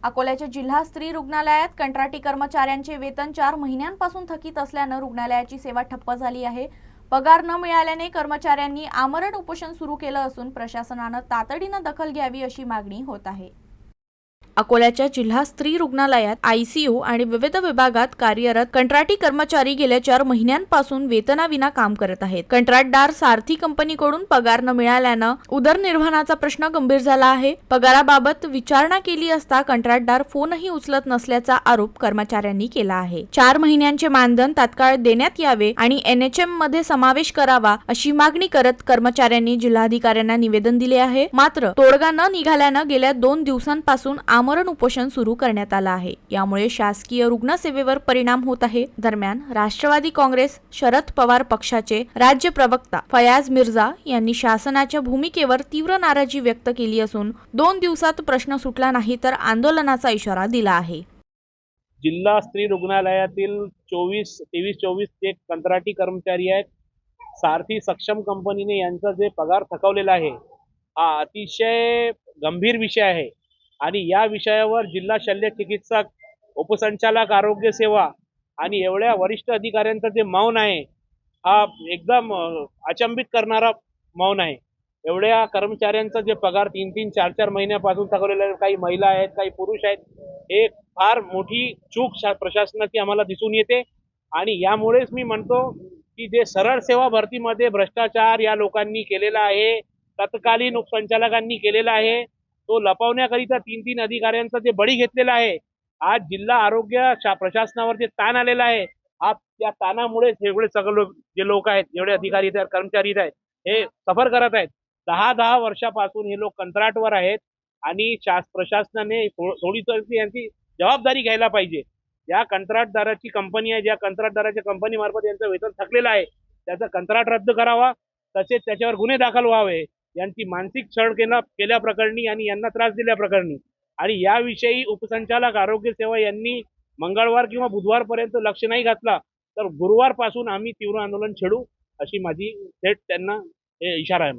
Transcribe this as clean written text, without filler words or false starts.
अकोल्याच्या जिल्हा स्त्री रुग्णालयात कंत्राटी कर्मचाऱ्यांचे वेतन 4 महिन्यांपासून थकीत असल्याने रुग्णालयाची सेवा ठप्प झाली आहे। पगार न मिळाल्याने कर्मचाऱ्यांनी आमरण उपोषण सुरू केलं असून प्रशासनाने तातडीने दखल घ्यावी अशी मागणी होत आहे। अकोल्याच्या जिल्हा स्त्री रुग्णालयात आयसीयू आणि विविध विभागात कार्यरत कंत्राटी कर्मचारी गेल्या 4 महिन्यांपासून वेतनाविना काम करत आहेत। कंत्राटदार सारथी कंपनीकडून पगार न मिळाल्याने उदरनिर्वाहाचा प्रश्न गंभीर झाला आहे। पगाराबाबत विचारणा केली असता कंत्राटदार फोनही उचलत नसल्याचा आरोप कर्मचाऱ्यांनी केला आहे। 4 महिन्यांचे मानधन तात्काळ देण्यात यावे आणि एनएचएम मध्ये समावेश करावा अशी मागणी करत कर्मचाऱ्यांनी जिल्हाधिकाऱ्यांना निवेदन दिले आहे। मात्र तोडगा न निघाल्याने गेल्या 2 दिवसांपासून आमरण उपोषण सुरू करण्यात आलं आहे। यामुळे शासकीय रुग्णसेवेवर परिणाम होत आहे। दरम्यान राष्ट्रवादी काँग्रेस शरद पवार पक्षाचे राज्य प्रवक्ता फयाज मिर्झा यांनी शासनाच्या भूमिकेवर तीव्र नाराजी व्यक्त केली असून 2 दिवसात प्रश्न सुटला नाही तर आंदोलनाचा इशारा दिला आहे। जिल्हा स्त्री रुग्णालयातील 23-24 ते कंत्राटी कर्मचारी आहेत। सारथी सक्षम कंपनीने यांचा जे पगार थकवलेला आहे हा अतिशय गंभीर विषय आहे आणि या विषयावर जिल्हा शल्य चिकित्सक, उपसंचालक आरोग्य सेवा आणि एवढ्या वरिष्ठ अधिकाऱ्यांचं जे मौन आहे हा एकदम अचंबित करणारा मौन आहे। एवढ्या कर्मचाऱ्यांचा जे पगार 3-3, 4-4 महिन्यापासून थकवलेला आहे, काही महिला आहेत, काही पुरुष आहेत, हे फार मोठी चूक प्रशासनाची आम्हाला दिसून येते आणि यामुळेच मी म्हणतो की जे सरळ सेवा भरतीमध्ये भ्रष्टाचार या लोकांनी केलेला आहे, तत्कालीन उपसंचालकांनी केलेला आहे, तो लपवण्याकरिता 3-3 अधिकाऱ्यांचा जे बळी घेतलेला आहे। आज जिल्हा आरोग्य प्रशासनावर जे ताण आलेला आहे हा त्या ताणामुळेच एवढे सगळे जे लोक आहेत, जेवढे अधिकारी आहेत, कर्मचारी आहेत, हे सफर करत आहेत। 10-10 वर्षापासून हे लोक कंत्राटवर आहेत आणि प्रशासनाने थोडी यांची जबाबदारी घ्यायला पाहिजे। ज्या कंत्राटदाराची कंपनी आहे, ज्या कंत्राटदाराच्या कंपनी मार्फत यांचं वेतन थकलेलं आहे त्याचा कंत्राट रद्द करावा, तसेच त्याच्यावर गुन्हे दाखल व्हावे। यांची मानसिक छळ केल्याप्रकरणी आणि यांना त्रास दिल्याप्रकरणी आणि याविषयी उपसंचालक आरोग्य सेवा यांनी मंगळवार किंवा बुधवारपर्यंत लक्ष नाही घातला तर गुरुवारपासून आम्ही तीव्र आंदोलन छेडू अशी माझी थेट त्यांना इशारा आहे।